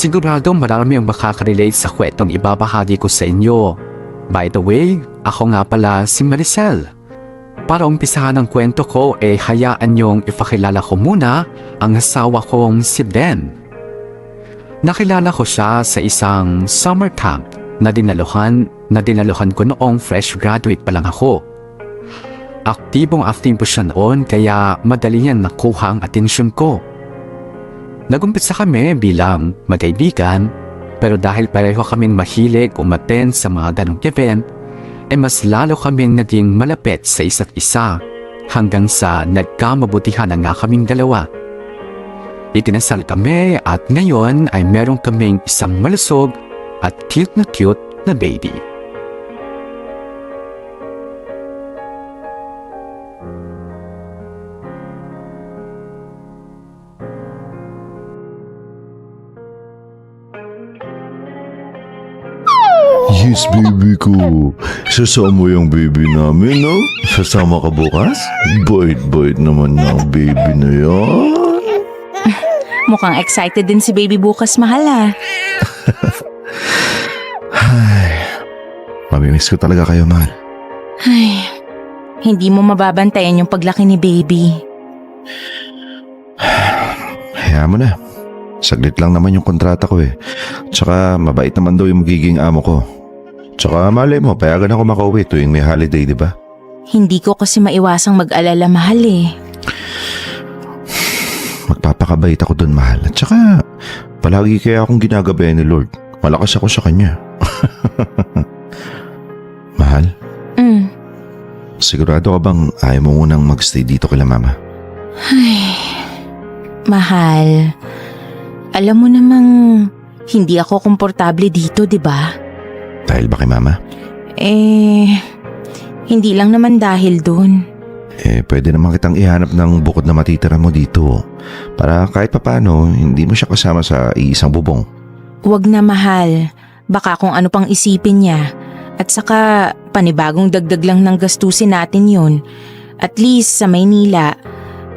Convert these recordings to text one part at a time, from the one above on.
Sigurado marami ang makakarelate sa kwentong ibabahagi ko sa inyo. By the way, ako nga pala si Maricel. Para umpisahan ang kwento ko hayaan niyong ipakilala ko muna ang asawa kong si Ben. Nakilala ko siya sa isang summer camp na dinaluhan ko noong fresh graduate pa lang ako. Aktibong siya noon kaya madali niyang nakuha ang atensyon ko. Nagumpisa kami bilang magkaibigan, pero dahil pareho kaming mahilig umattend sa mga ganong event, mas lalo kaming naging malapit sa isa't isa hanggang sa nagkamabutihan na nga kaming dalawa. Itinasal kami at ngayon ay meron kaming isang malusog at cute na baby. Yes, baby ko. Sasama yung baby namin, no? Sasama ka bukas? Bait-bait naman ng baby na yan. Mukhang excited din si baby bukas, mahal ah. Ay, mamimiss ko talaga kayo, mahal. Ay, hindi mo mababantayan yung paglaki ni baby. Hayaan mo na. Saglit lang naman yung kontrata ko eh. Tsaka mabait naman daw yung magiging amo ko. Tsaka malay mo, payagan ako makauwi tuwing may holiday, di ba? Hindi ko kasi maiwasang mag-alala, mahal eh. Magpapakabait ako dun, mahal. At tsaka, palagi kaya akong ginagabayan ni Lord. Malakas ako sa kanya. Mahal, sigurado ka bang ayaw mo munang magstay dito kila mama? Ay, mahal. Alam mo namang hindi ako komportable dito, di ba? Dahil ba kay mama? Hindi lang naman dahil dun. Pwede naman kitang ihanap ng bukod na matitira mo dito. Para kahit papano, hindi mo siya kasama sa iisang bubong. Wag na, mahal. Baka kung ano pang isipin niya. At saka, panibagong dagdag lang ng gastusin natin yun. At least sa Maynila,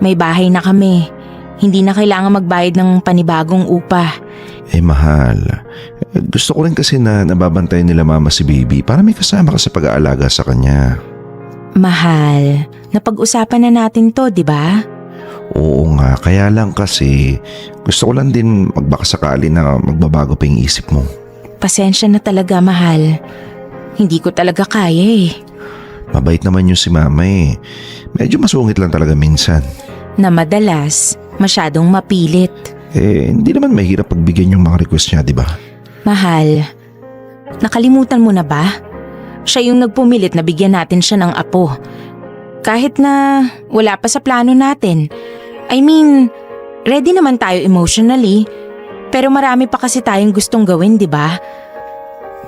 may bahay na kami. Hindi na kailangan magbayad ng panibagong upa. Mahal. Gusto ko rin kasi na nababantayan nila mama si baby para may kasama ka sa pag-aalaga sa kanya. Mahal, napag-usapan na natin to, di ba? Oo nga, kaya lang kasi gusto ko lang din magbakasakali na magbabago pa yung isip mo. Pasensya na talaga, mahal. Hindi ko talaga kaya eh. Mabait naman yung si mama eh. Medyo masungit lang talaga minsan. Na madalas, masyadong mapilit. Hindi naman mahirap pagbigyan yung mga request niya, di ba? Mahal, nakalimutan mo na ba? Siya yung nagpumilit na bigyan natin siya ng apo. Kahit na wala pa sa plano natin. I mean, ready naman tayo emotionally. Pero marami pa kasi tayong gustong gawin, di ba?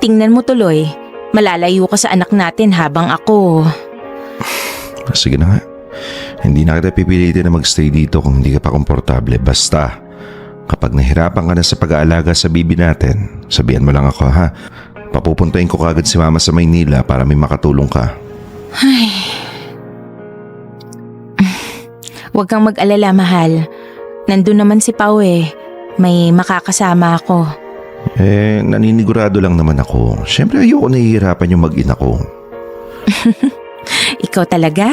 Tingnan mo tuloy, malalayo ka sa anak natin habang ako. Sige na nga. Hindi na kita pipilitin na magstay dito kung hindi ka pa komportable. Basta, kapag nahirapan ka na sa pag-aalaga sa bibi natin, sabihan mo lang ako, ha? Papupuntahin ko kagad si mama sa Maynila para may makatulong ka. Ay. Huwag kang mag-alala, mahal. Nandun naman si Pao eh. May makakasama ako. Naninigurado lang naman ako. Siyempre ayoko nahihirapan yung mag-ina ko. Ikaw talaga?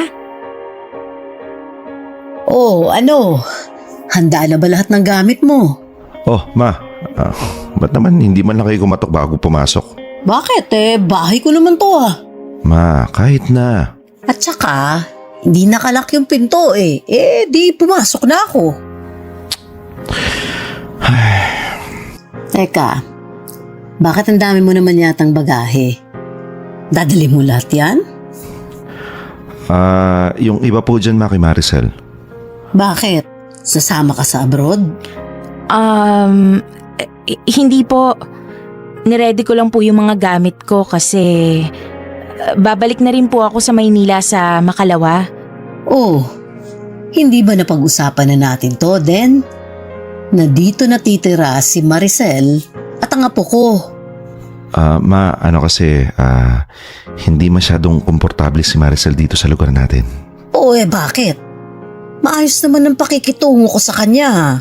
Oh, ano? Handa na ba lahat ng gamit mo? Oh, ma. Ba't naman hindi man lang kayo kumatok bago pumasok? Bakit bahay ko naman to ah. Ma, kahit na. At saka, hindi nakalak yung pinto di pumasok na ako. Teka, bakit ang dami mo naman yatang bagahe? Dadali mo lahat yan? Yung iba po dyan, ma, kay Maricel. Bakit? Sasama ka sa abroad? Hindi po. Niready ko lang po yung mga gamit ko kasi babalik na rin po ako sa Maynila sa Makalawa. Oh, hindi ba napag-usapan na natin to, Den? Na dito natitira si Maricel at ang apo ko. Ma, kasi, hindi masyadong komportable si Maricel dito sa lugar natin. Oo bakit? Maayos naman ang pakikitungo ko sa kanya.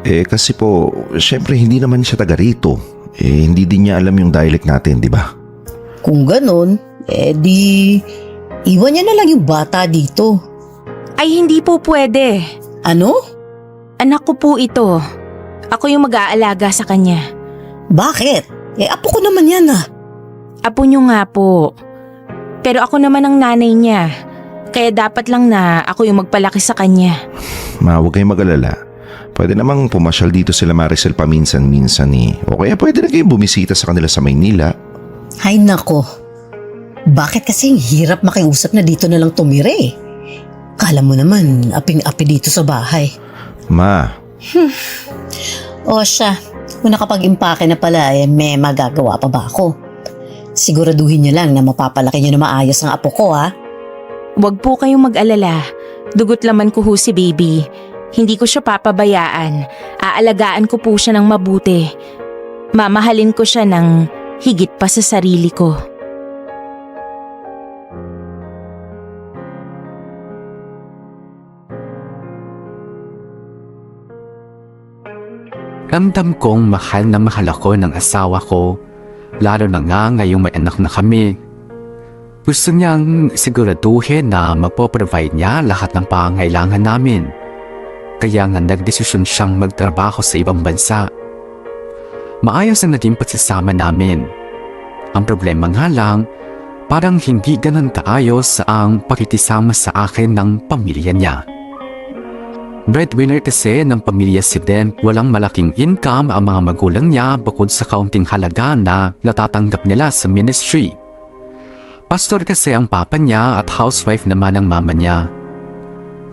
Kasi po, syempre hindi naman siya taga rito. Hindi din niya alam yung dialect natin, di ba? Kung ganon, di iwan niya na lang yung bata dito. Ay hindi po pwede. Ano? Anak ko po ito. Ako yung mag-aalaga sa kanya. Bakit? Apo ko naman yan ah. Apo niyo nga po. Pero ako naman ang nanay niya. Kaya dapat lang na ako yung magpalaki sa kanya. Huwag kayong mag-alala. Pwede namang pumasyal dito sila Maricel paminsan-minsan O kaya pwede na kayong bumisita sa kanila sa Maynila. Ay nako. Bakit kasi hirap makiusap na dito na lang tumira eh? Kala mo naman, aping-api dito sa bahay. Ma, O siya, kung nakapag-impake na pala, may magagawa pa ba ako? Siguraduhin niyo lang na mapapalaki niyo na maayos ang apo ko ha. Huwag po kayong mag-alala. Dugot laman ko ho si baby. Hindi ko siya papabayaan. Aalagaan ko po siya ng mabuti. Mamahalin ko siya ng higit pa sa sarili ko. Ramdam kong mahal na mahal ako ng asawa ko, lalo na nga ngayong may anak na kami. Gusto niyang siguraduhin na magpo-provide niya lahat ng pangangailangan namin. Kaya nga nagdesisyon siyang magtrabaho sa ibang bansa. Maayos na naging pagsasama namin. Ang problema nga lang, parang hindi ganun kaayos ang pakikisama sa akin ng pamilya niya. Breadwinner kasi ng pamilya si Den, walang malaking income ang mga magulang niya bukod sa kaunting halaga na natatanggap nila sa ministry. Pastor kasi ang papa niya at housewife naman ang mama niya.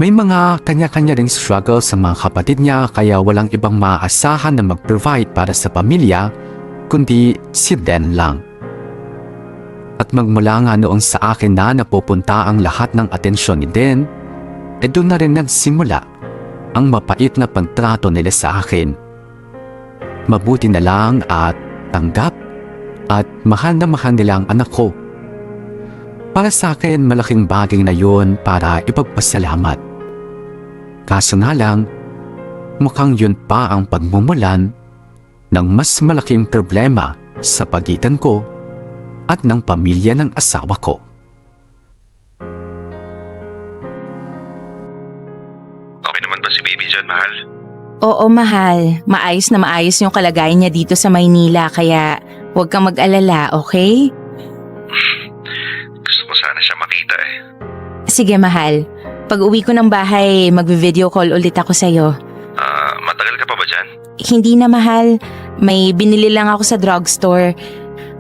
May mga kanya-kanya ring struggle sa mga kapatid niya kaya walang ibang maaasahan na mag-provide para sa pamilya kundi si Den lang. At magmula nga noong sa akin na napupunta ang lahat ng atensyon ni Den, doon na rin nagsimula ang mapait na pagtrato nila sa akin. Mabuti na lang at tanggap at mahal na mahal nila ang anak ko. Para sa akin, malaking bagay na yun para ipagpasalamat. Kaso nga lang, mukhang yun pa ang pagmumulan ng mas malaking problema sa pagitan ko at ng pamilya ng asawa ko. okay naman ba si baby dyan, mahal? Oo, mahal. Maayos na maayos yung kalagayan niya dito sa Maynila kaya huwag kang mag-alala, okay? Gusto ko sana siya makita Sige, mahal. Pag uwi ko ng bahay, magvi-video call ulit ako sa'yo. Matagal ka pa ba dyan? Hindi na, mahal. May binili lang ako sa drugstore.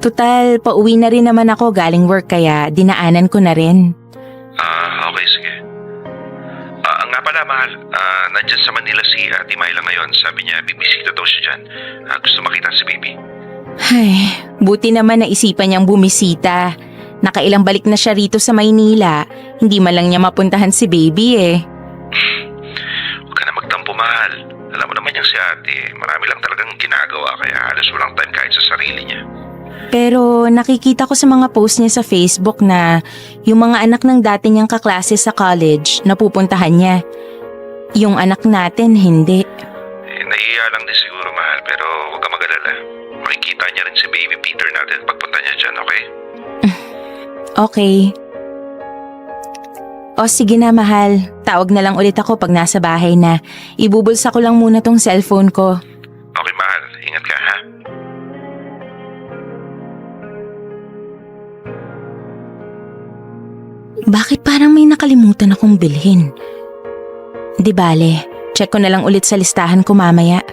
Total, pauwi na rin naman ako galing work kaya dinaanan ko na rin. Okay, sige. Nga pala, mahal. Nandyan sa Manila si Ate Myla ngayon. Sabi niya, bibisita daw siya dyan. Gusto makita si baby. Ay, buti naman naisipan niyang bumisita. Nakailang balik na siya rito sa Maynila. Hindi man lang niya mapuntahan si baby eh. Huwag ka na magtampo, mahal. Alam mo naman yung si ate. Marami lang talagang ginagawa kaya halos walang time kahit sa sarili niya. Pero nakikita ko sa mga post niya sa Facebook na yung mga anak ng dati niyang kaklase sa college napupuntahan niya. Yung anak natin, hindi. Naiiya lang din siguro, mahal. Pero huwag ka mag-alala. Makikita niya rin si baby Peter natin pagpunta niya dyan, okay? Okay. O sige na, mahal. Tawag na lang ulit ako pag nasa bahay na. Ibubulsa ko lang muna tong cellphone ko. Okay, mahal. Ingat ka, ha? Bakit parang may nakalimutan akong bilhin? Di bale, check ko na lang ulit sa listahan ko mamaya.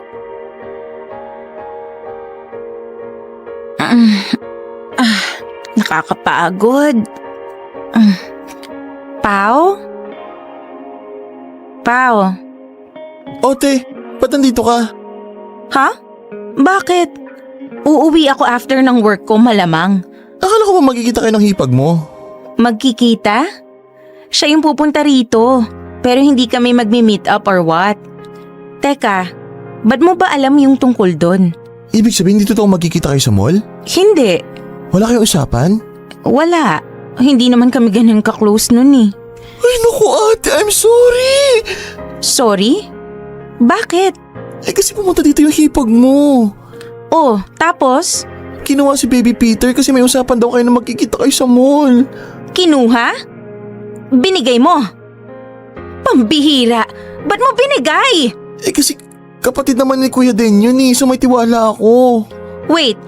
Nakakapagod. Pao? Pao? Ote, ba't nandito ka? Ha? Bakit? Uuwi ako after ng work ko malamang. Akala ko ba magkikita kayo ng hipag mo? Magkikita? Siya yung pupunta rito, pero hindi kami magmi-meet up or what? Teka, ba't mo ba alam yung tungkol doon? Ibig sabihin dito tayo magkikita kayo sa mall? Hindi. Wala kayong usapan? Wala. Hindi naman kami ganun ka-close nun eh. Ay naku ate, I'm sorry! Sorry? Bakit? Kasi pumunta dito yung hipag mo. Oh, tapos? Kinuha si Baby Peter kasi may usapan daw kayo na magkikita kayo sa mall. Kinuha? Binigay mo? Pambihira! Ba't mo binigay? Kasi kapatid naman ni Kuya Den yun so may tiwala ako. Wait,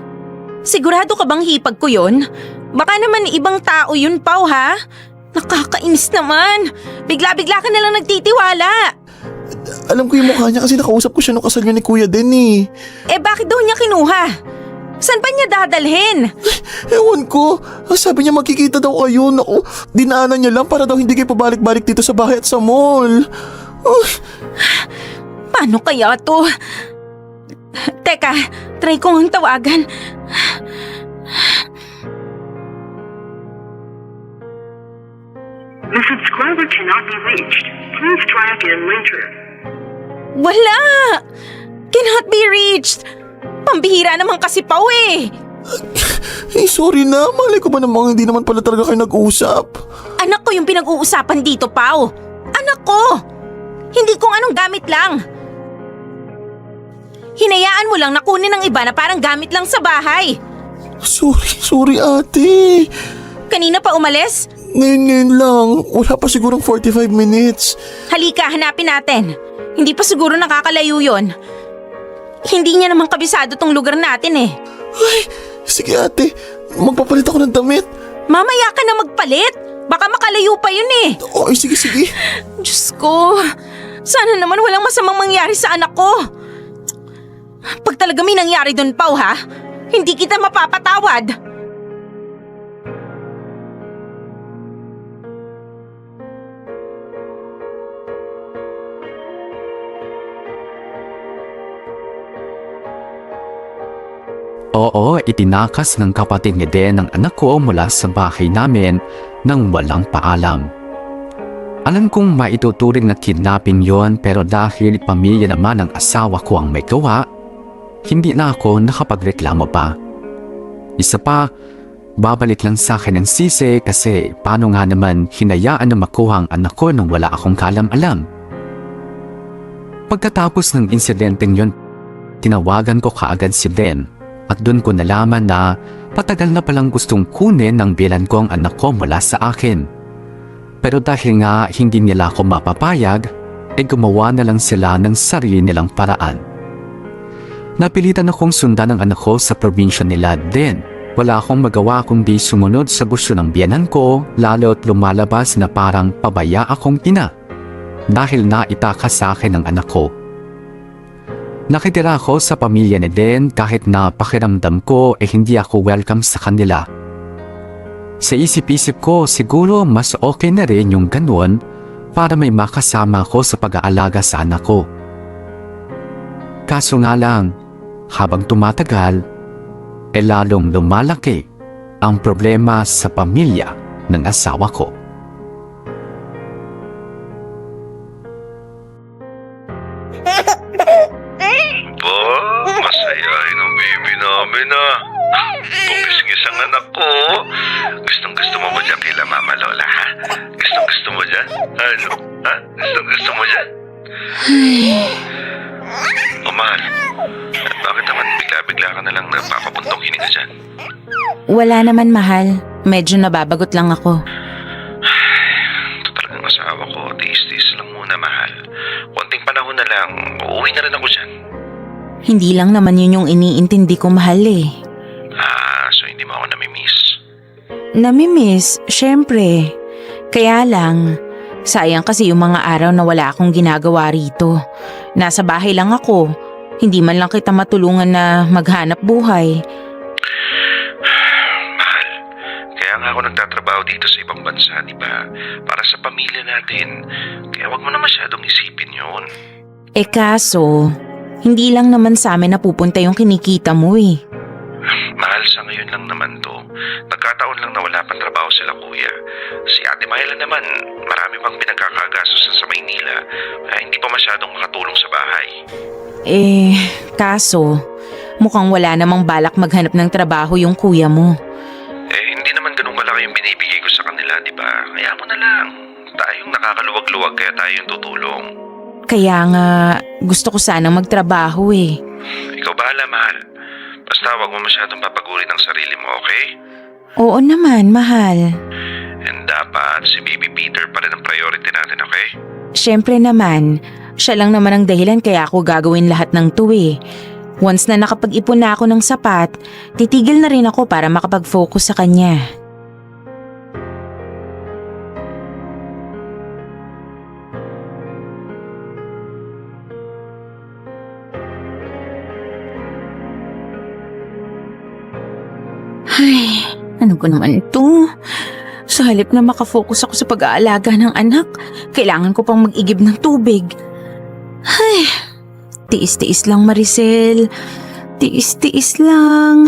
sigurado ka bang hipag ko yun? Baka naman ibang tao yun, Pao, ha? Nakakainis naman. Bigla-bigla ka nalang nagtitiwala. Alam ko yung mukha niya kasi nakausap ko siya nung kasal niya ni Kuya Den Bakit daw niya kinuha? Saan ba niya dadalhin? Ewan ko. Sabi niya magkikita daw kayo. Naku, dinaanan niya lang para daw hindi kayo pabalik-balik dito sa bahay at sa mall. Paano kaya to? Teka, try ko ang tawagan. The subscriber cannot be reached. Please try again later. Wala! Cannot be reached! Pambihira naman kasi, Pao eh! Sorry na. Malay ko ba namang hindi naman pala talaga kayo nag-uusap? Anak ko yung pinag-uusapan dito, Pao! Anak ko! Hindi kung anong gamit lang! Hinayaan mo lang na kunin ng iba na parang gamit lang sa bahay! Sorry ate. Kanina pa umalis? Ngayon lang. Wala pa sigurong 45 minutes. Halika, hanapin natin. Hindi pa siguro nakakalayo yun. Hindi niya naman kabisado tong lugar natin eh. Ay, sige ate. Magpapalit ako ng damit. Mamaya ka na magpalit. Baka makalayo pa yun eh. Sige. Diyos ko, sana naman walang masamang mangyari sa anak ko. Pag talaga may nangyari doon, Pao, ha? Hindi kita mapapatawad. Oo, itinakas ng kapatid ni Den ang anak ko mula sa bahay namin nang walang paalam. Alam kong maituturing na kidnapping yon pero dahil pamilya naman ng asawa ko ang may gawa, hindi na ako nakapagreklamo pa. Isa pa, babalik lang sa akin ang sisi kasi paano nga naman hinayaan na makuha ang anak ko nung wala akong kalam-alam. Pagkatapos ng insidenteng yon, tinawagan ko kaagad si Den. At doon ko nalaman na patagal na palang gustong kunin ng biyenan ko ang anak ko mula sa akin. Pero dahil nga hindi nila ako mapapayag, gumawa na lang sila ng sarili nilang paraan. Napilitan akong sundan ang anak ko sa probinsya nila din. Wala akong magawa kundi sumunod sa gusto ng biyenan ko, lalo't lumalabas na parang pabaya akong ina. Dahil naitaka sa akin ang anak ko. Nakitira ako sa pamilya ni Den kahit na pakiramdam ko hindi ako welcome sa kanila. Sa isip-isip ko siguro mas okay na rin yung ganun para may makasama ako sa pag-aalaga sa anak ko. Kaso nga lang, habang tumatagal, lalong lumalaki ang problema sa pamilya ng asawa ko. Masayahin ang baby namin Bumisngis ang anak ko. Gustong-gusto mo ba dyan kila Mama Lola ha? Gustong-gusto mo dyan? Ano? Ha? Gustong-gusto mo dyan? Mahal. At bakit naman bigla-bigla ka na lang napapapuntong hininga dyan? Wala naman, mahal. Medyo nababagot lang ako. Ito talagang asawa ko. Tiis-tiis lang muna, mahal. Konting panahon na lang. Uuwi na rin ako dyan. Hindi lang naman yun yung iniintindi ko, mahal eh. So hindi mo ako namimiss? Namimiss, syempre. Kaya lang, sayang kasi yung mga araw na wala akong ginagawa rito. Nasa bahay lang ako. Hindi man lang kita matulungan na maghanap buhay. Mahal, kaya nga ako nagtatrabaho dito sa ibang bansa, di ba? Para sa pamilya natin. Kaya wag mo na masyadong isipin yun. Kaso, hindi lang naman sa amin napupunta yung kinikita mo eh. Mahal, sa ngayon lang naman to. Nagkataon lang na wala pang trabaho sila kuya. Si Ate Myla naman, marami pang pinagkakagasos sa Maynila. Kaya hindi pa masyadong makatulong sa bahay. Kaso, mukhang wala namang balak maghanap ng trabaho yung kuya mo. Hindi naman ganun malaki yung binibigay ko sa kanila, di ba? Kaya mo na lang. Tayong nakakaluwag-luwag kaya tayo yung tutulong. Kaya nga gusto ko sanang magtrabaho eh. Ikaw bahala, mahal. Basta wag mo masyadong papagurin ang sarili mo, okay? Oo naman, mahal. And dapat si Baby Peter pa rin ang priority natin, okay? Siyempre naman, siya lang naman ang dahilan kaya ako gagawin lahat ng to eh. Once na nakapag-ipon na ako ng sapat, titigil na rin ako para makapag-focus sa kanya. Ay, ano ko naman ito? Sa halip na makafocus ako sa pag-aalaga ng anak, kailangan ko pang mag-igib ng tubig. Ay, tiis-tiis lang Maricel. Tiis-tiis lang.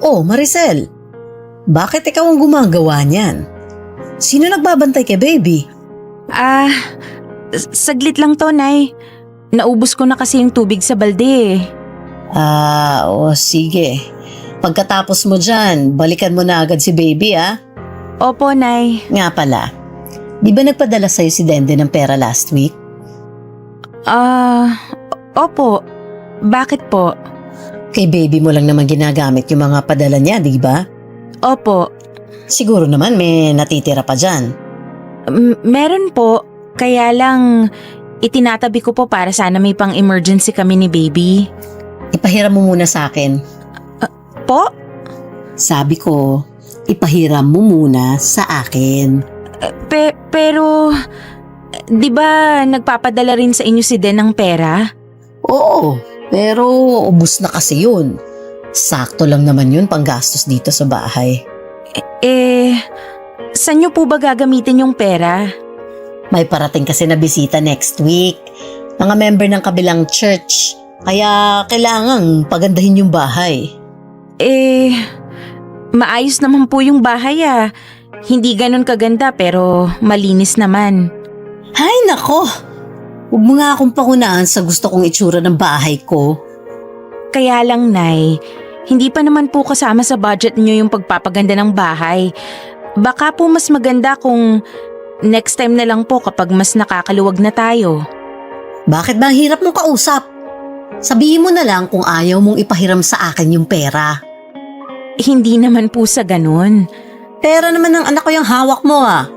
Oh, Maricel. Bakit ikaw ang gumagawa niyan? Sino nagbabantay kay baby? Saglit lang to, Nay. Naubos ko na kasi yung tubig sa balde eh. Sige. Pagkatapos mo dyan, balikan mo na agad si baby, ah. Opo, Nay. Nga pala, di ba nagpadala sa'yo si Dende ng pera last week? Opo. Bakit po? Kay baby mo lang naman ginagamit yung mga padala niya, di ba? Opo. Siguro naman may natitira pa dyan. Meron po. Kaya lang, itinatabi ko po para sana may pang-emergency kami ni baby. Ipahiram mo muna sa akin. Po? Sabi ko, ipahiram mo muna sa akin. Pero, di ba nagpapadala rin sa inyo si Den ng pera? Oo, pero ubus na kasi yun. Sakto lang naman yun panggastos dito sa bahay. Saan nyo po ba gagamitin yung pera? May parating kasi na bisita next week. Mga member ng kabilang church. Kaya kailangang pagandahin yung bahay. Maayos naman po yung bahay ah. Hindi ganun kaganda pero malinis naman. Hay nako! Huwag mo nga akong pangunaan sa gusto kong itsura ng bahay ko. Kaya lang, Nay, hindi pa naman po kasama sa budget niyo yung pagpapaganda ng bahay. Baka po mas maganda kung next time na lang po kapag mas nakakaluwag na tayo. Bakit ba ang hirap mong kausap? Sabihin mo na lang kung ayaw mong ipahiram sa akin yung pera. Hindi naman po sa ganun. Pera naman ng anak ko yung hawak mo ah.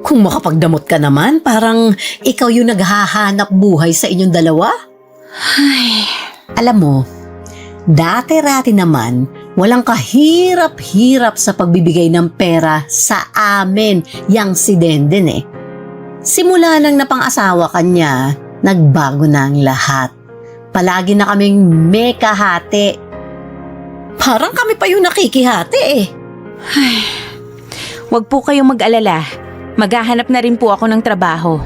Kung makapagdamot ka naman, parang ikaw yung naghahanap buhay sa inyong dalawa. Ay, Alam mo, dati-rati naman, walang kahirap-hirap sa pagbibigay ng pera sa amin, yang si Denden eh. Simula nang napang-asawa kanya, nagbago na ang lahat. Palagi na kaming may kahati. Parang kami pa yung nakikihati eh. wag po kayong mag-alala. Maghahanap na rin po ako ng trabaho.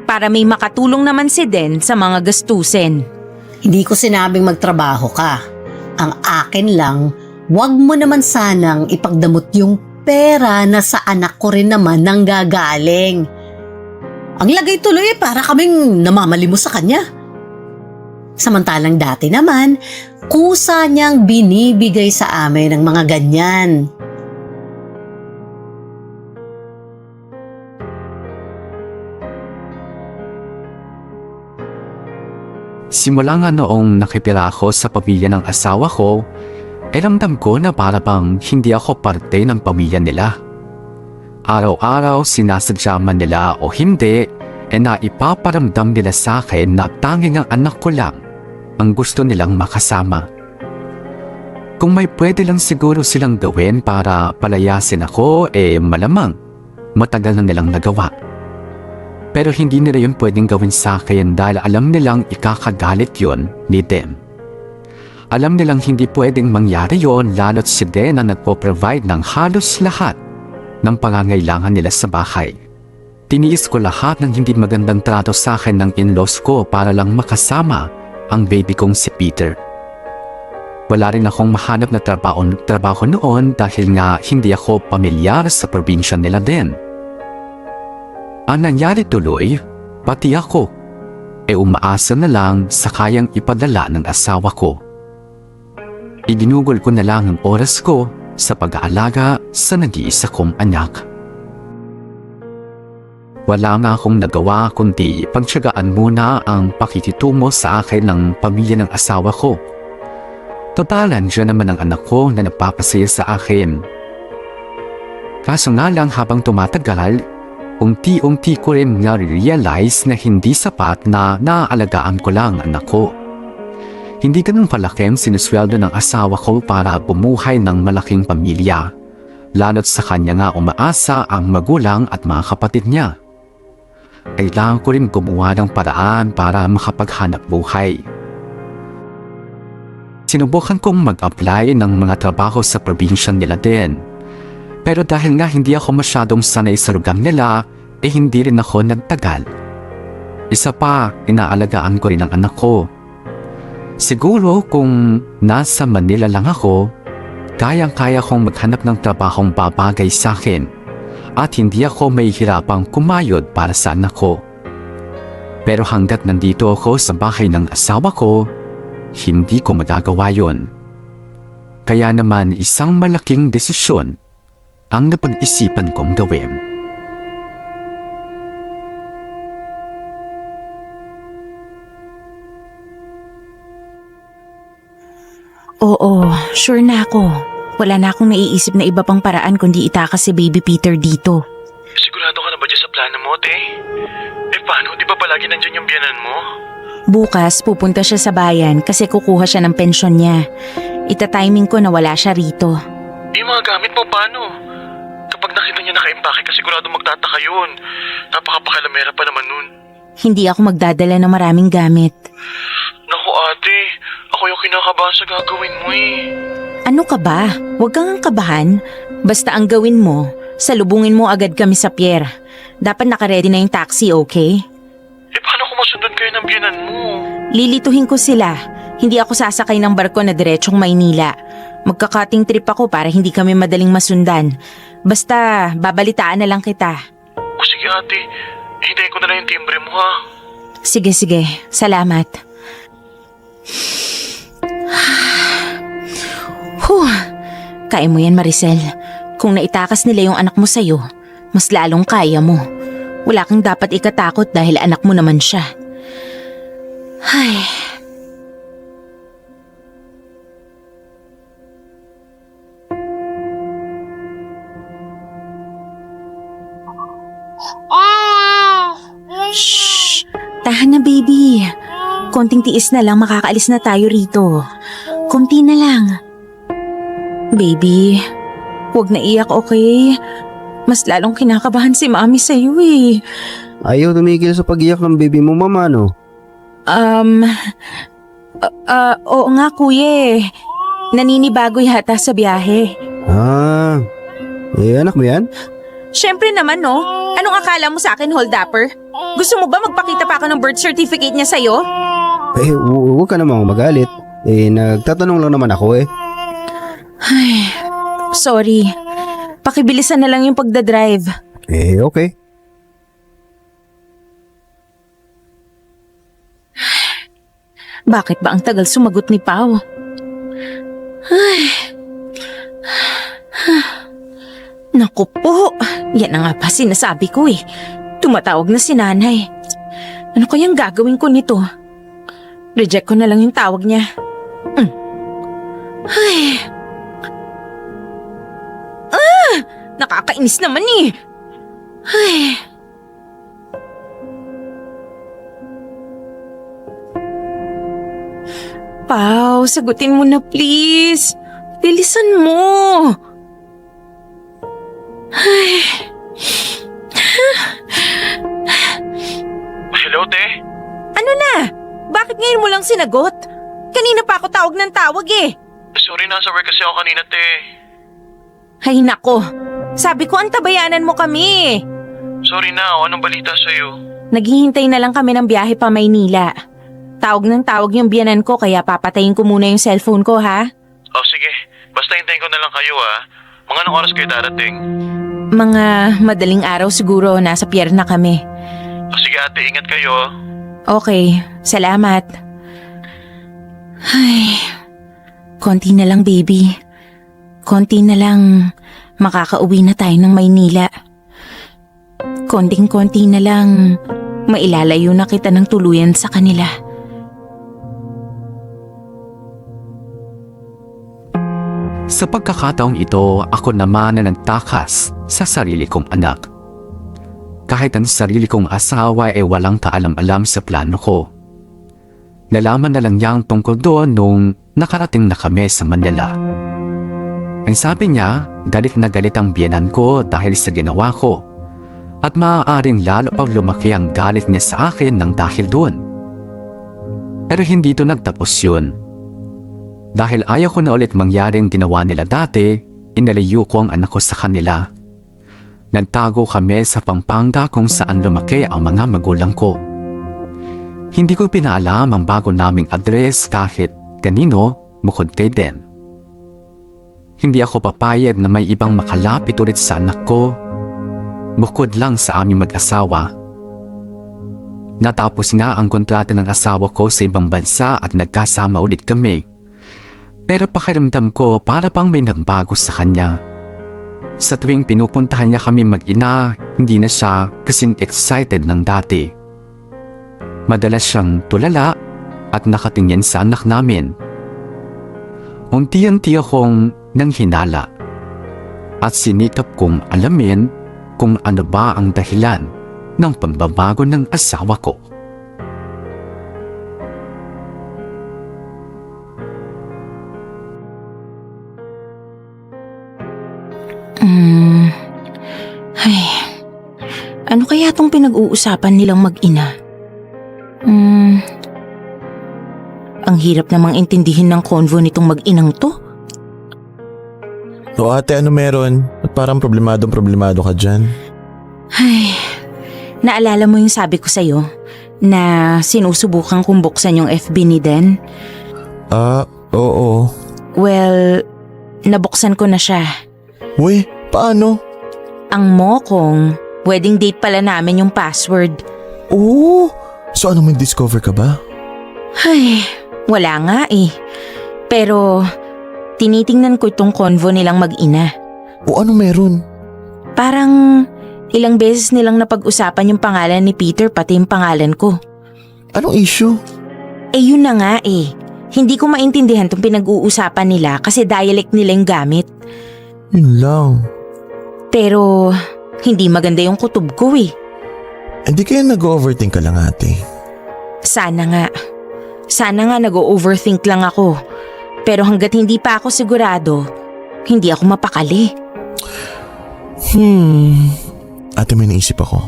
Para may makatulong naman si Den sa mga gastusin. Hindi ko sinabing magtrabaho ka. Ang akin lang, wag mo naman sanang ipagdamot yung pera na sa anak ko rin naman nang gagaling. Ang lagay tuloy para kaming namamalimos sa kanya. Samantalang dati naman, kusa niyang binibigay sa amin ng mga ganyan. Simula nga noong nakitira ako sa pamilya ng asawa ko, ramdam ko na para bang hindi ako parte ng pamilya nila. Araw-araw sinasadya man nila o hindi, naipaparamdam nila sa akin na tanging ang anak ko lang ang gusto nilang makasama. Kung may pwede lang siguro silang gawin para palayasin ako, malamang matagal na nilang nagawa. Pero hindi nila yun pwedeng gawin sa akin dahil alam nilang ikakagalit yun ni Dem. Alam nilang hindi pwedeng mangyari yun lalo't si Den ang nagpo-provide ng halos lahat ng pangangailangan nila sa bahay. Tiniis ko lahat ng hindi magandang trato sa akin ng in-laws ko para lang makasama ang baby kong si Peter. Wala rin akong mahanap na trabaho noon dahil nga hindi ako pamilyar sa probinsya nila din. Ang nangyari tuloy, pati ako, umaasa na lang sa kayang ipadala ng asawa ko. Iginugol ko na lang ang oras ko sa pag-aalaga sa nag-iisa kong anak. Wala nga akong nagawa kundi pagtiyagaan muna ang pakikitungo sa akin ng pamilya ng asawa ko. Totalan siya naman ang anak ko na nagpapasaya sa akin. Kaso nga lang habang tumatagal, unti-unti ko rin na-realize na hindi sapat na naaalagaan ko lang ang anak ko. Hindi ganun palaki ang sinusweldo ng asawa ko para bumuhay ng malaking pamilya. Lalo't sa kanya nga umaasa ang magulang at mga kapatid niya. Kailangan ko rin gumawa ng paraan para makapaghanap buhay. Sinubukan kong mag-apply ng mga trabaho sa probinsya nila din. Pero dahil nga hindi ako masyadong sanay sa lugar nila, hindi rin ako nagtagal. Isa pa, inaalagaan ko rin ang anak ko. Siguro kung nasa Manila lang ako, kayang-kaya kong maghanap ng trabahong babagay sa akin at hindi ako mahihirapang kumayod para sa anak ko. Pero hanggat nandito ako sa bahay ng asawa ko, hindi ko magagawa yon. Kaya naman isang malaking desisyon ang napag-isipan kong gawin. Oo, sure na ako. Wala na akong naiisip na iba pang paraan kundi itakas si Baby Peter dito. Sigurado ka na ba dyan sa plano mo, te? Paano? Di ba palagi nandyan yung biyanan mo? Bukas, pupunta siya sa bayan kasi kukuha siya ng pensyon niya. Ita-timing ko na wala siya rito. Yung mga gamit mo, paano? Kapag nakita niya nakaimpake ka, sigurado magtataka yun. Napakapakalamera pa naman nun. Hindi ako magdadala ng maraming gamit. Naku ate, ako yung kinakabahan sa gagawin mo eh. Ano ka ba? Huwag kang kabahan. Basta ang gawin mo, salubungin mo agad kami sa pier. Dapat nakaredy na yung taxi, okay? Paano kung masundan kayo ng biyanan mo? Lilituhin ko sila. Hindi ako sasakay ng barko na diretsong Maynila. Magkakating trip ako para hindi kami madaling masundan. Basta, babalitaan na lang kita. O sige ate, hintayin ko na lang yung timbre mo ha. Sige, sige. Salamat. Huh. Kaya mo yan, Maricel. Kung naitakas nila yung anak mo sa'yo, mas lalong kaya mo. Wala kang dapat ikatakot dahil anak mo naman siya. Ay. Shh! Tahan na, baby. Konting tiis na lang, makakaalis na tayo rito. Konti na lang. Baby, huwag na iyak, okay? Mas lalong kinakabahan si Mami sa'yo eh. Ayaw tumigil sa pag-iyak ng baby mo, mama, no? Oo nga, kuya eh. Naninibago yata sa biyahe. Anak mo yan? Syempre naman, no? Anong akala mo sa akin, hold-upper? Gusto mo ba magpakita pa ako ng birth certificate niya sa'yo? Huwag ka namang magalit. Nagtatanong lang naman ako eh. Ay, sorry. Pakibilisan na lang yung pagdadrive. Okay. Bakit ba ang tagal sumagot ni Pao? Ay. Naku po, yan na nga pa sinasabi ko eh. Tumatawag na si nanay. Ano kayang gagawin ko nito? Reject ko na lang yung tawag niya. Ay. Nakakainis naman eh. Ay. Pao, sagutin mo na please. Bilisan mo. Ay. Hello, te? Ano na? Bakit ngayon mo lang sinagot? Kanina pa ako tawag ng tawag eh. Sorry, nasa work kasi ako kanina, te. Ay nako, sabi ko antabayanan mo kami. Sorry na, anong balita sa'yo? Naghihintay na lang kami ng biyahe pa Maynila. Tawag ng tawag yung biyanan ko kaya papatayin ko muna yung cellphone ko ha. Sige, basta hintayin ko na lang kayo ha. Mga anong oras kayo darating? Mga madaling araw siguro, nasa pier na kami. Sige ate, ingat kayo. Okay, salamat. Ay, konti na lang baby. Konti na lang makakauwi na tayo ng Maynila. konting-konti na lang, mailalayo na kita ng tuluyan sa kanila. Sa pagkakataong ito, ako naman na nagtakas sa sarili kong anak. Kahit ang sarili kong asawa ay walang kaalam-alam sa plano ko. Nalaman na lang niyang tungkol doon nung nakarating na kami sa Manila. Ang sabi niya, galit na galit ang biyenan ko dahil sa ginawa ko. At maaaring lalo pang lumaki ang galit niya sa akin nang dahil doon. Pero hindi ito nagtapos yun. Dahil ayaw ko na ulit mangyaring ginawa nila dati, inalayo ko ang anak ko sa kanila. Nagtago kami sa Pampanga kung saan lumaki ang mga magulang ko. Hindi ko pinaalam ang bago naming address kahit kanino bukod kay Den. Hindi ako papayag na may ibang makalapit ulit sa anak ko, bukod lang sa aming mag-asawa. Natapos nga ang kontrata ng asawa ko sa ibang bansa at nagkasama ulit kami. Pero pakiramdam ko para pang may nagbago sa kanya. Sa tuwing pinupuntahan niya kami mag-ina, hindi na siya kasing excited ng dati. Madalas siyang tulala at nakatingin sa anak namin. Unti-unti akong nanghinala at sinikap kong alamin kung ano ba ang dahilan ng pagbabago ng asawa ko. Ay, ano kaya tong pinag-uusapan nilang mag-ina? Ang hirap namang intindihin ng convo nitong mag-inang to. O ate, ano meron? At parang problemado ka dyan. Ay, naalala mo yung sabi ko sa'yo na sinusubukan kong buksan yung FB ni Den? Oo. Well, nabuksan ko na siya. Uy, paano? Ang mokong, wedding date pala namin yung password. Oo. So ano, may discover ka ba? Ay, wala nga eh. Pero, tinitingnan ko itong convo nilang mag-ina. O ano meron? Parang ilang beses nilang napag-usapan yung pangalan ni Peter pati yung pangalan ko. Anong issue? Eh yun na nga eh. Hindi ko maintindihan itong pinag-uusapan nila kasi dialect nila yung gamit. Yun lang. Pero, hindi maganda yung kutob ko eh. Hindi kaya nag-overthink ka lang ate. Sana nga. Sana nga nag-overthink lang ako. Pero hanggat hindi pa ako sigurado, hindi ako mapakali. Ate, may naisip ako.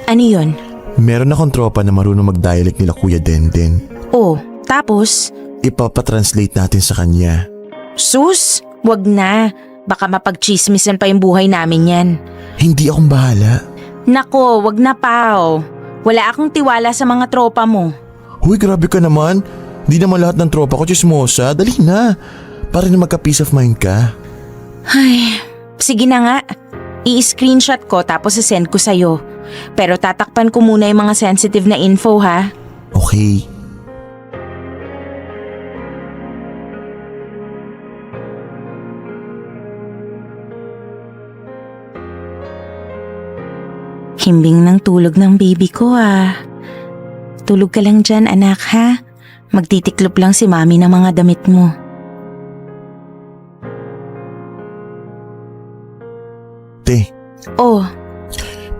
Ano yun? Meron akong tropa na marunong mag-dialect nila Kuya Denden. Oh, tapos? Ipapatranslate natin sa kanya. Sus, wag na. Baka mapagchismisan pa yung buhay namin yan. Hindi akong bahala. Nako, wag na pao. Wala akong tiwala sa mga tropa mo. Huy, grabe ka naman. Di naman lahat ng tropa ko chismosa. Dali na. Para na magka-peace of mind ka. Ay, sige na nga. I-screenshot ko tapos send ko sa'yo. Pero tatakpan ko muna yung mga sensitive na info ha. Okay. Himbing ng tulog ng baby ko ah. Tulog ka lang dyan anak ha. Magtitiklop lang si mami ng mga damit mo. Te, Oh,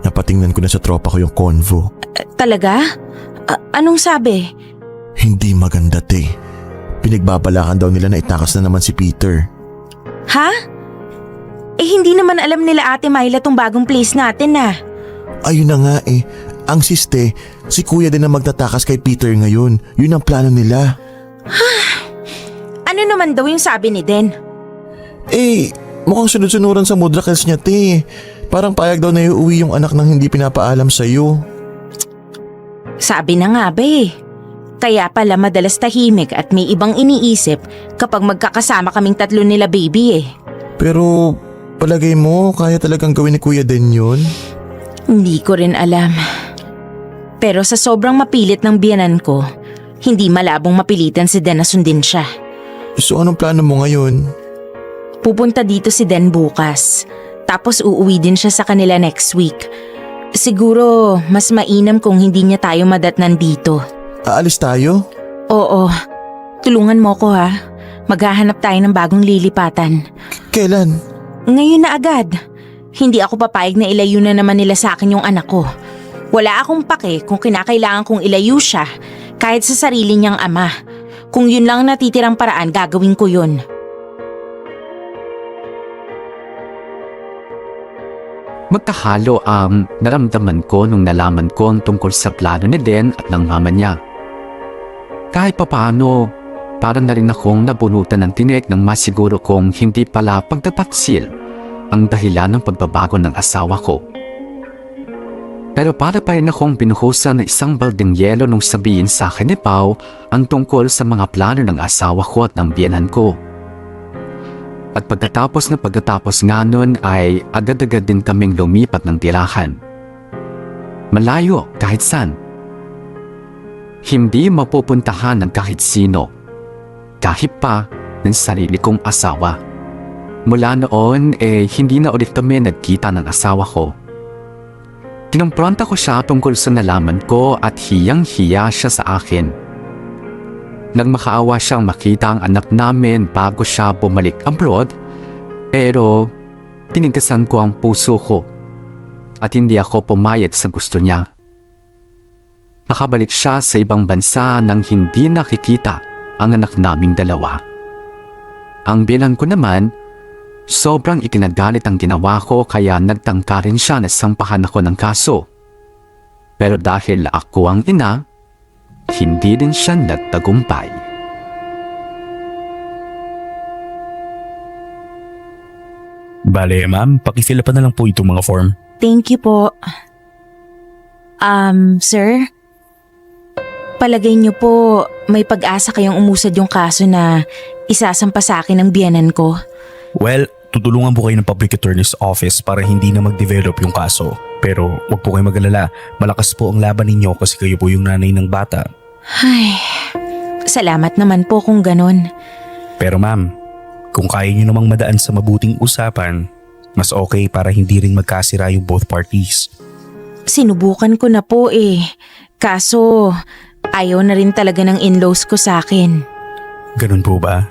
napatingnan ko na sa tropa ko yung convo. talaga? Anong sabi? Hindi maganda, te. Pinagbabalakan daw nila na itakas na naman si Peter. Ha? Eh hindi naman alam nila Ate Myla tong bagong place natin ah. Ayun na nga eh. Ang siste, si kuya din na magtatakas kay Peter ngayon. Yun ang plano nila. Ano naman daw yung sabi ni Den? Eh, mukhang sunod-sunuran sa mudrakels niya, te. Parang payag daw na iuwi yung anak nang hindi pinapaalam sa'yo. Sabi na nga ba eh. Kaya pala madalas tahimik at may ibang iniisip kapag magkakasama kaming tatlo nila baby eh. Pero, palagay mo, kaya talagang gawin ni kuya din yun? Hindi ko rin alam. Pero sa sobrang mapilit ng biyanan ko, hindi malabong mapilitan si Den na sundin siya. So anong plano mo ngayon? Pupunta dito si Den bukas. Tapos uuwi din siya sa kanila next week. Siguro mas mainam kung hindi niya tayo madatnan dito. Aalis tayo? Oo, tulungan mo ko ha. Maghahanap tayo ng bagong lilipatan. Kailan? Ngayon na agad. Hindi ako papayag na ilayo na naman nila sa akin yung anak ko. Wala akong pake kung kinakailangan kong ilayo siya kahit sa sarili niyang ama. Kung yun lang natitirang paraan, gagawin ko yun. Magkahalo ang naramdaman ko nung nalaman ko ang tungkol sa plano ni Den at ng mama niya. Kahit papaano, parang na rin akong nabunutan ng tinik nang masiguro kong hindi pala pagtataksil ang dahilan ng pagbabago ng asawa ko. Pero para pa rin akong binuhusan ng isang balding yelo nung sabihin sa akin ni Pao ang tungkol sa mga plano ng asawa ko at ng biyenan ko. At pagkatapos nga nun ay agad-agad din kaming lumipat ng tirahan. Malayo kahit saan. Hindi mapupuntahan ng kahit sino. Kahit pa ng sarili kong asawa. Mula noon hindi na ulit kami nagkita ng asawa ko. Kinumpronta ko siya tungkol sa nalaman ko at hiyang-hiya siya sa akin. Nang makaawa siyang makita ang anak namin bago siya bumalik abroad, pero tinigasan ko ang puso ko at hindi ako pumayag sa gusto niya. Nakabalik siya sa ibang bansa nang hindi nakikita ang anak naming dalawa. Ang bilang ko naman, sobrang ikinagalit ang ginawa ko kaya nagtangka rin siya na sampahan ako ng kaso. Pero dahil ako ang ina, hindi din siya nagtagumpay. Bale, ma'am, pakifila pa na lang po itong mga form. Thank you po. Sir? Palagay niyo po may pag-asa kayong umusad yung kaso na isasampa sa akin ng biyenan ko? Well, tutulungan po kayo ng Public Attorney's Office para hindi na mag-develop yung kaso. Pero wag po kayo mag-alala, malakas po ang laban ninyo kasi kayo po yung nanay ng bata. Ay, salamat naman po kung ganun. Pero ma'am, kung kaya nyo namang madaan sa mabuting usapan, mas okay para hindi rin magkasira yung both parties. Sinubukan ko na po kaso ayaw na rin talaga ng in-laws ko sa akin. Ganun po ba?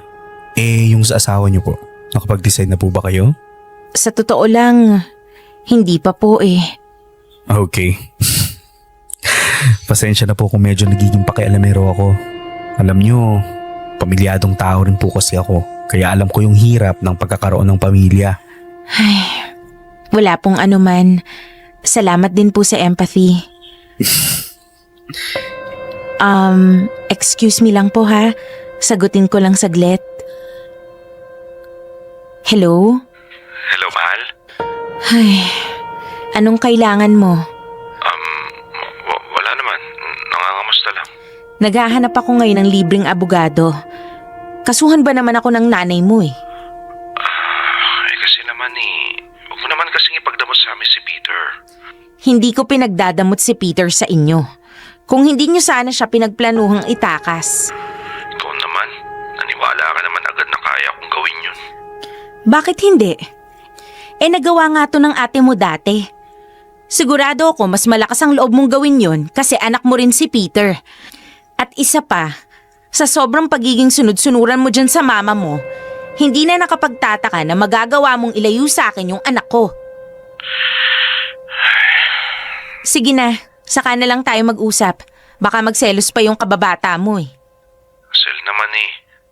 Yung sa asawa nyo po, nakapag-decide na po ba kayo? Sa totoo lang, hindi pa po Okay. Pasensya na po kung medyo nagiging pakialamero ako. Alam nyo, pamilyadong tao rin po kasi ako. Kaya alam ko yung hirap ng pagkakaroon ng pamilya. Ay, wala pong anuman. Salamat din po sa empathy. Excuse me lang po ha. Sagutin ko lang saglit. Hello? Hello, mahal? Ay, anong kailangan mo? Wala naman. Nangangamusta lang. Naghahanap ako ngayon ng libreng abogado. Kasuhan ba naman ako ng nanay mo Kasi naman huwag mo naman kasing ipagdamot sa amin si Peter. Hindi ko pinagdadamot si Peter sa inyo. Kung hindi nyo sana siya pinagplanuhang itakas. Ikaw naman, naniwala ka naman agad na kaya kong gawin yun. Bakit hindi? Nagawa nga to ng ate mo dati. Sigurado ako mas malakas ang loob mong gawin yun kasi anak mo rin si Peter. At isa pa, sa sobrang pagiging sunod-sunuran mo dyan sa mama mo, hindi na nakapagtataka na magagawa mong ilayo sa akin yung anak ko. Sige na, saka na lang tayo mag-usap. Baka magselos pa yung kababata mo Sel naman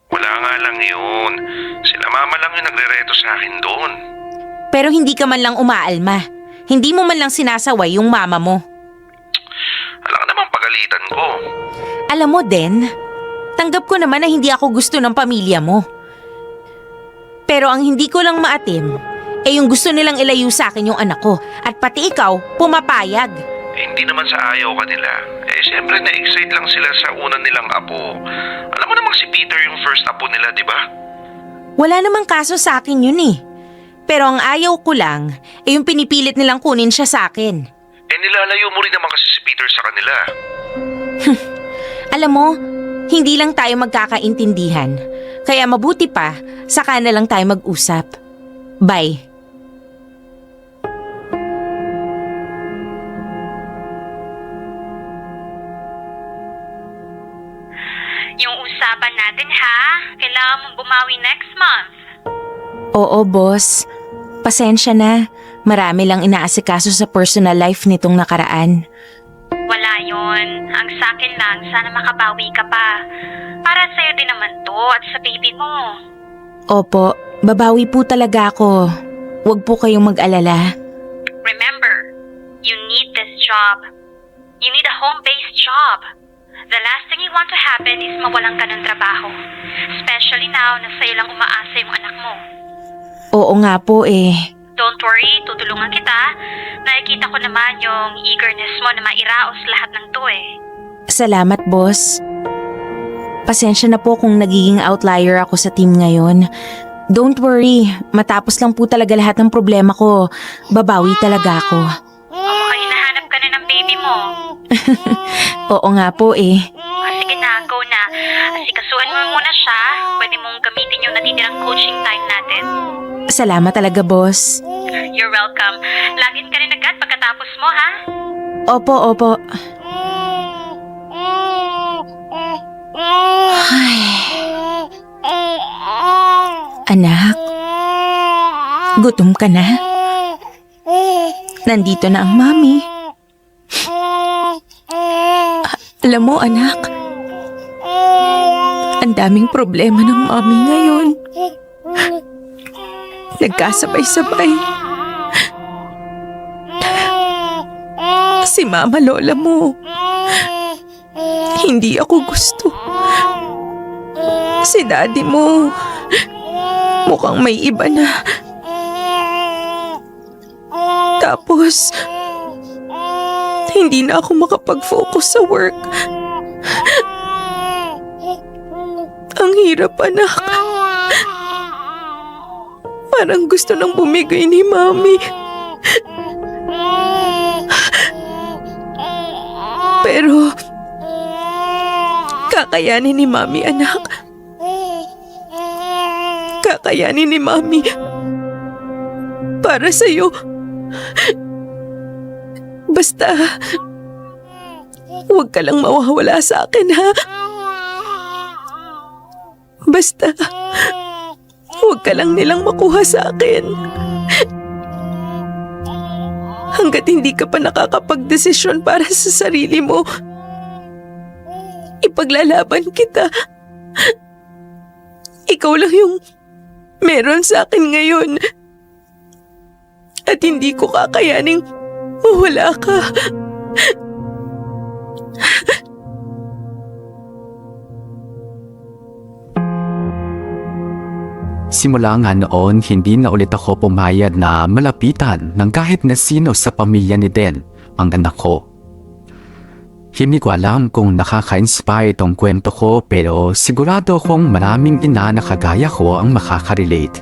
wala nga lang yun. Sila mama lang yung nagre-reto sa akin doon. Pero hindi ka man lang umaalma. Hindi mo man lang sinasaway yung mama mo. Alam ka naman pagalitan ko. Alam mo din, tanggap ko naman na hindi ako gusto ng pamilya mo. Pero ang hindi ko lang maatim, yung gusto nilang ilayo sa akin yung anak ko. At pati ikaw, pumapayag. Hindi naman sa ayaw kanila. Siyempre na-excite lang sila sa una nilang apo. Alam mo namang si Peter yung first apo nila, di ba? Wala namang kaso sa akin yun Pero ang ayaw ko lang, yung pinipilit nilang kunin siya sa akin. Nilalayo mo rin naman kasi si Peter sa kanila. Alam mo, hindi lang tayo magkakaintindihan. Kaya mabuti pa, saka na lang tayo mag-usap. Bye. kailangan mong bumawi next month. Oo, boss. Pasensya na. Marami lang inaasikaso sa personal life nitong nakaraan. Wala yon. Ang sakin lang, sana makabawi ka pa. Para sa'yo din naman to at sa baby mo. Opo, babawi po talaga ako. Huwag po kayong mag-alala. Remember, you need this job. You need a home-based job. The last thing you want to happen is mawalan ka ng trabaho. Especially now na sa'yo lang umaasa yung anak mo. Oo nga po eh. Don't worry, tutulungan kita. Nakikita ko naman yung eagerness mo na mairaos lahat ng to eh. Salamat, boss. Pasensya na po kung nagiging outlier ako sa team ngayon. Don't worry, matapos lang po talaga lahat ng problema ko. Babawi talaga ako. Baka hinahanap ka na ng baby mo. Oo nga po eh. Sige na, go na. Asikasuhan mo muna siya. Pwede mong gamitin yung natitirang coaching time natin. Salamat talaga, boss. You're welcome. Login ka rin agad pagkatapos mo, ha? Opo, opo. Ay. Anak, gutom ka na? Nandito na ang mami. Alam mo, anak, ang daming problema ng mami ngayon. Nagkasabay-sabay. Si mama lola mo. Hindi ako gusto. Si daddy mo. Mukhang may iba na. Tapos, hindi na ako makapag-focus sa work. Ang hirap, anak. Parang gusto nang bumigay ni mami. Pero, kakayanin ni mami, anak. Kakayanin ni mami. Para sa'yo. Basta, huwag ka lang mawawala sa akin, ha? Basta, huwag ka lang nilang makuha sa akin. Hanggat hindi ka pa nakakapagdesisyon para sa sarili mo, ipaglalaban kita. Ikaw lang yung meron sa akin ngayon. At hindi ko kakayaning mawala ka. Simula nga noon, hindi na ulit ako pumayag na malapitan ng kahit na sino sa pamilya ni Den, ang anak ko. Hindi ko alam kung nakaka-inspire itong kwento ko pero sigurado akong maraming ina na kagaya ko ang makaka-relate.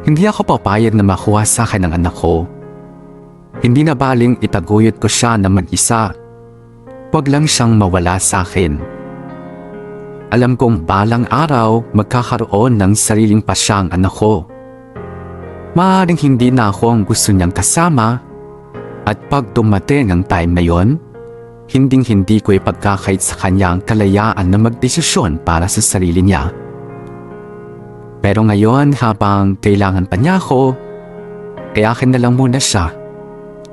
Hindi ako papayag na makuha sa akin ang anak ko. Hindi na baling itaguyod ko siya na mag-isa. Huwag lang siyang mawala sa akin. Alam kong balang araw magkakaroon ng sariling pasyang anak ko. Maaaring hindi na ako ang gusto niyang kasama at pag dumating ang time na yon, hinding-hindi ko ipagkakait sa kanya ang kalayaan na magdesisyon para sa sarili niya. Pero ngayon habang kailangan pa niya ako, kaya akin na lang muna siya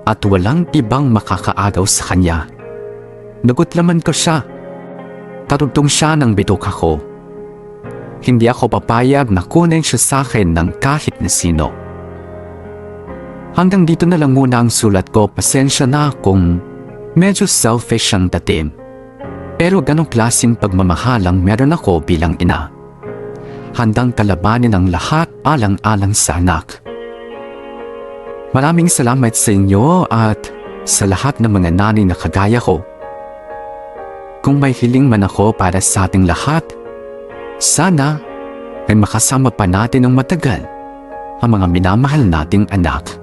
at walang ibang makakaagaw sa kanya. Nagutlaman ko siya. Tarugtong siya ng bituka ko. Hindi ako papayag na kunin siya sa akin ng kahit na sino. Hanggang dito na lang muna ang sulat ko. Pasensya na kung medyo selfish ang dating. Pero ganong klaseng pagmamahal ang meron ako bilang ina. Handang kalabanin ang lahat alang-alang sa anak. Maraming salamat sa inyo at sa lahat ng mga nanay na kagaya ko. Kung may hiling man ako para sa ating lahat, sana ay makasama pa natin ng matagal ang mga minamahal nating anak.